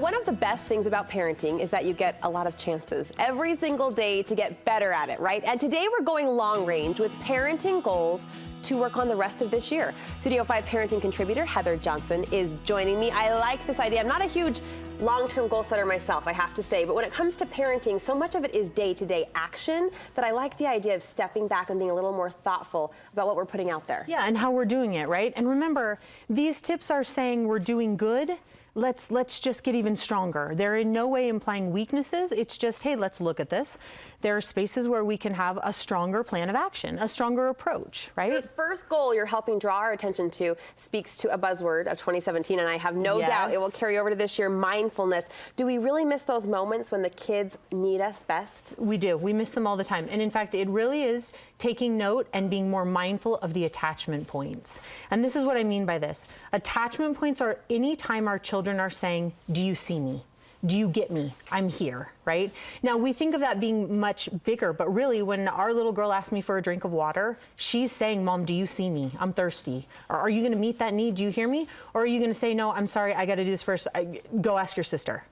One of the best things about parenting is that you get a lot of chances every single day to get better at it, right? And today we're going long range with parenting goals to work on the rest of this year. Studio 5 parenting contributor Heather Johnson is joining me. I like this idea. I'm not a huge long-term goal setter myself, I have to say, but when it comes to parenting, so much of it is day-to-day action that I like the idea of stepping back and being a little more thoughtful about what we're putting out there. Yeah, and how we're doing it, right? And remember, these tips are saying we're doing good. Let's just get even stronger. They're in no way implying weaknesses. It's just, hey, let's look at this. There are spaces where we can have a stronger plan of action, a stronger approach, right? The first goal you're helping draw our attention to speaks to a buzzword of 2017, and I have no doubt it will carry over to this year, mindfulness. Do we really miss those moments when the kids need us best? We do. We miss them all the time. And in fact, it really is taking note and being more mindful of the attachment points. And this is what I mean by this. Attachment points are any time our children are saying, do you see me? Do you get me? I'm here, right? Now, we think of that being much bigger, but really when our little girl asks me for a drink of water, she's saying, Mom, do you see me? I'm thirsty. Or are you gonna meet that need? Do you hear me? Or are you gonna say, no, I'm sorry, I gotta do this first. Go ask your sister.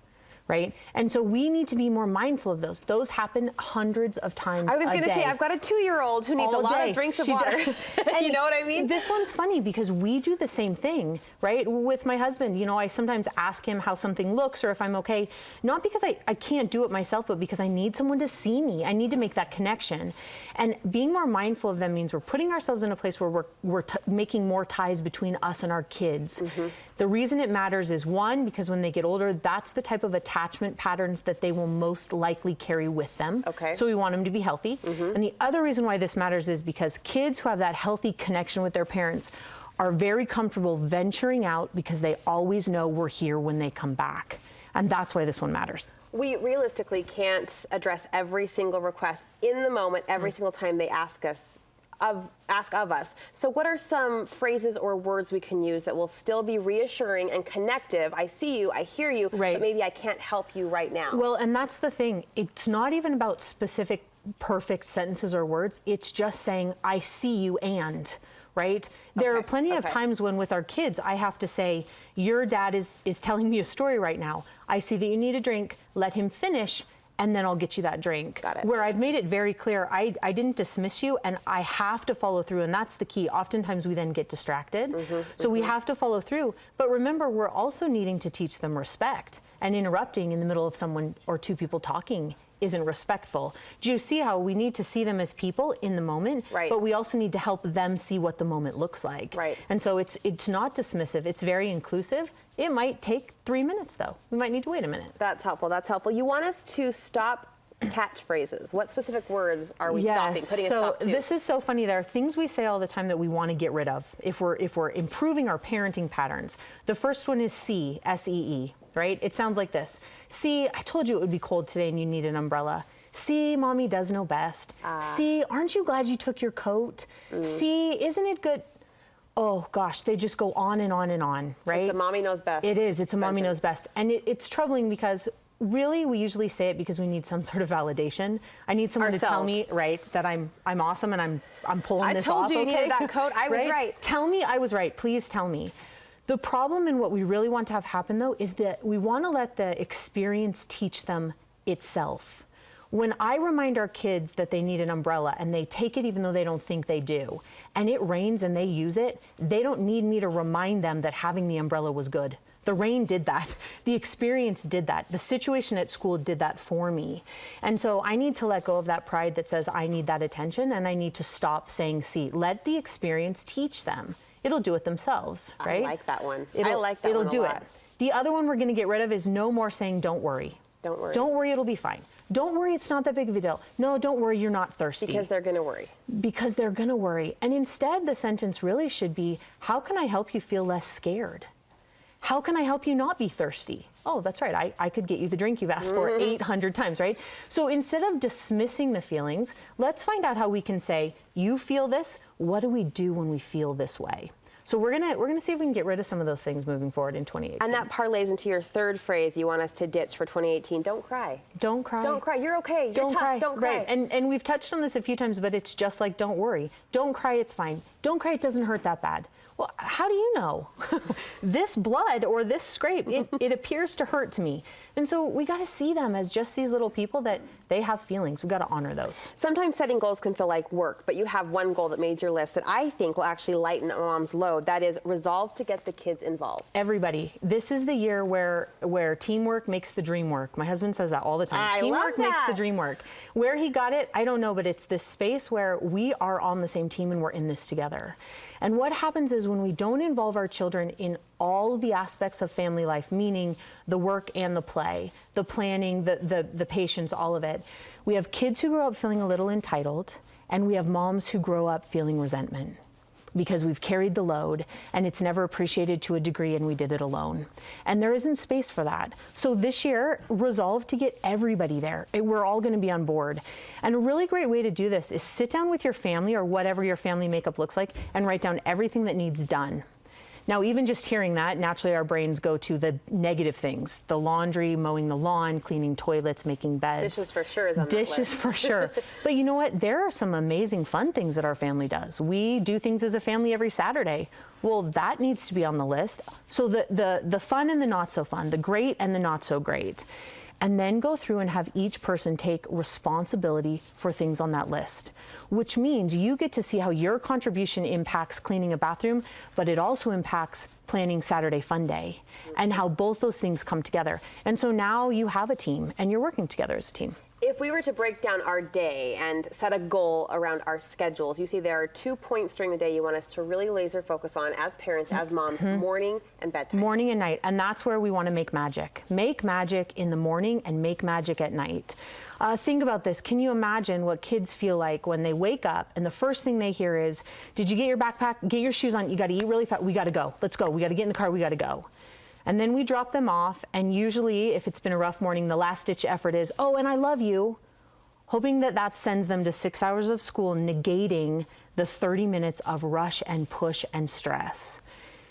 Right? And so we need to be more mindful of those. Those happen hundreds of times a day. I was going to say, I've got a 2-year-old who needs a lot of drinks of water. And you know what I mean? This one's funny because we do the same thing, right? With my husband, you know, I sometimes ask him how something looks or if I'm okay, not because I can't do it myself, but because I need someone to see me. I need to make that connection. And being more mindful of them means we're putting ourselves in a place where we're making more ties between us and our kids. The reason it matters is, one, because when they get older, that's the type of attachment patterns that they will most likely carry with them. Okay. So we want them to be healthy. And the other reason why this matters is because kids who have that healthy connection with their parents are very comfortable venturing out because they always know we're here when they come back. And that's why this one matters. We realistically can't address every single request in the moment, every single time they ask of us. So what are some phrases or words we can use that will still be reassuring and connective? I see you, I hear you, but maybe I can't help you right now. Well, and that's the thing. It's not even about specific perfect sentences or words. It's just saying, I see you and, right? There are plenty of times when with our kids, I have to say, your dad is telling me a story right now. I see that you need a drink, let him finish, and then I'll get you that drink. Got it. Where I've made it very clear, I didn't dismiss you, and I have to follow through, and that's the key. Oftentimes we then get distracted, so we have to follow through. But remember, we're also needing to teach them respect, and interrupting in the middle of someone or two people talking isn't respectful. Do you see how we need to see them as people in the moment, but we also need to help them see what the moment looks like. And so it's not dismissive, it's very inclusive. It might take 3 minutes though. We might need to wait a minute. That's helpful, that's helpful. You want us to stop catchphrases. What specific words are we stopping, putting a stop to? This is so funny. There are things we say all the time that we want to get rid of if we're improving our parenting patterns. The first one is see, S-E-E, right? It sounds like this. See, I told you it would be cold today and you need an umbrella. See, mommy does know best. See, aren't you glad you took your coat? See, isn't it good? Oh gosh, they just go on and on and on, right? It's a mommy knows best. It is, it's a mommy knows best. And it's troubling because really, we usually say it because we need some sort of validation. I need someone to tell me, that I'm awesome and I'm pulling this off. I told you you needed that coat. I was right. Tell me I was right. Please tell me. The problem and what we really want to have happen, though, is that we want to let the experience teach them itself. When I remind our kids that they need an umbrella and they take it even though they don't think they do, and it rains and they use it, they don't need me to remind them that having the umbrella was good. The rain did that. The experience did that. The situation at school did that for me. And so I need to let go of that pride that says I need that attention, and I need to stop saying see. Let the experience teach them. It'll do it themselves, right? I like that one. I like that one a lot. It'll do it. The other one we're going to get rid of is no more saying don't worry. Don't worry. Don't worry, it'll be fine. Don't worry, it's not that big of a deal. No, don't worry, you're not thirsty. Because they're going to worry. Because they're going to worry. And instead, the sentence really should be, how can I help you feel less scared? How can I help you not be thirsty? Oh, that's right. I could get you the drink you've asked for 800 times, right? So instead of dismissing the feelings, let's find out how we can say, you feel this. What do we do when we feel this way? So we're gonna see if we can get rid of some of those things moving forward in 2018. And that parlays into your third phrase you want us to ditch for 2018. Don't cry. Don't cry. Don't cry. You're okay. You're don't tough. cry. Don't cry. Right. And we've touched on this a few times, but it's just like don't worry. Don't cry. It's fine. Don't cry. It doesn't hurt that bad. Well, how do you know? This blood or this scrape, it appears to hurt to me. And so we got to see them as just these little people that they have feelings. We got to honor those. Sometimes setting goals can feel like work, but you have one goal that made your list that I think will actually lighten a mom's load. That is resolve to get the kids involved. Everybody, this is the year where teamwork makes the dream work. My husband says that all the time. Teamwork makes the dream work. Where he got it, I don't know, but it's this space where we are on the same team and we're in this together. And what happens is when we don't involve our children in all of the aspects of family life, meaning the work and the play, the planning, the patience, all of it, we have kids who grow up feeling a little entitled, and we have moms who grow up feeling resentment because we've carried the load and it's never appreciated to a degree and we did it alone. And there isn't space for that. So this year, resolve to get everybody there. We're all going to be on board. And a really great way to do this is sit down with your family or whatever your family makeup looks like and write down everything that needs done. Now, even just hearing that, naturally our brains go to the negative things, the laundry, mowing the lawn, cleaning toilets, making beds. Dishes for sure is on that list. Dishes for sure. But you know what? There are some amazing fun things that our family does. We do things as a family every Saturday. Well, that needs to be on the list. So the fun and the not so fun, the great and the not so great. And then go through and have each person take responsibility for things on that list, which means you get to see how your contribution impacts cleaning a bathroom, but it also impacts planning Saturday Fun Day and how both those things come together. And so now you have a team and you're working together as a team. If we were to break down our day and set a goal around our schedules, you see there are 2 points during the day you want us to really laser focus on as parents, as moms, morning and bedtime. Morning and night, and that's where we want to make magic. Make magic in the morning and make magic at night. Think about this. Can you imagine what kids feel like when they wake up and the first thing they hear is, did you get your backpack? Get your shoes on. You got to eat really fast. We got to go. Let's go. We got to get in the car. We got to go. And then we drop them off, and usually, if it's been a rough morning, the last-ditch effort is, oh, and I love you, hoping that that sends them to 6 hours of school, negating the 30 minutes of rush and push and stress.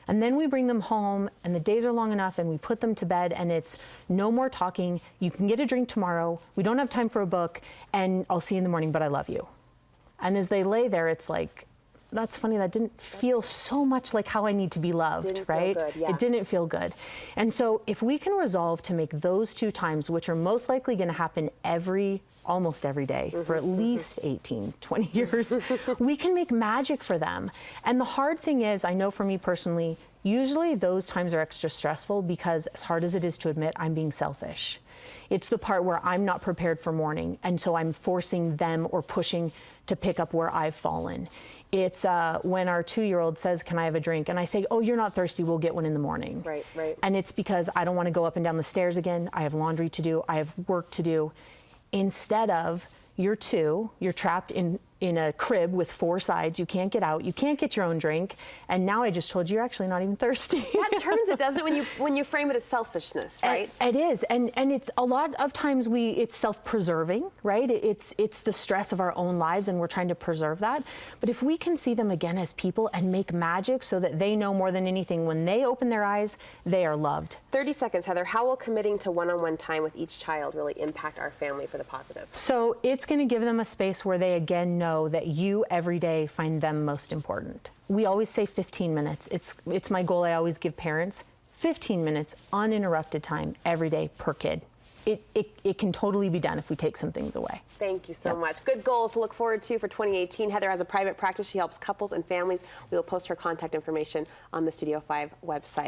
And then we bring them home, and the days are long enough, and we put them to bed, and it's no more talking. You can get a drink tomorrow. We don't have time for a book, and I'll see you in the morning, but I love you. And as they lay there, it's like, that's funny, that didn't feel so much like how I need to be loved, right? It didn't feel good. And so if we can resolve to make those 2 times, which are most likely going to happen almost every day for at least 18, 20 years, we can make magic for them. And the hard thing is, I know for me personally, usually those times are extra stressful because as hard as it is to admit, I'm being selfish. It's the part where I'm not prepared for morning, and so I'm forcing them or pushing to pick up where I've fallen. It's when our 2-year-old says, can I have a drink? And I say, oh, you're not thirsty, we'll get one in the morning. Right, right. And it's because I don't want to go up and down the stairs again. I have laundry to do, I have work to do. Instead of, you're 2, you're trapped in a crib with 4 sides, you can't get out, you can't get your own drink, and now I just told you you're actually not even thirsty. That turns it, doesn't it, when you frame it as selfishness, right? It is, and it's a lot of times it's self-preserving, right? It's the stress of our own lives, and we're trying to preserve that. But if we can see them again as people and make magic so that they know more than anything, when they open their eyes, they are loved. 30 seconds, Heather. How will committing to one-on-one time with each child really impact our family for the positive? So it's going to give them a space where they again know that you every day find them most important. We always say 15 minutes. It's my goal. I always give parents 15 minutes uninterrupted time every day per kid. It can totally be done if we take some things away. Thank you so much. Good goals to look forward to for 2018. Heather has a private practice. She helps couples and families. We will post her contact information on the Studio 5 website.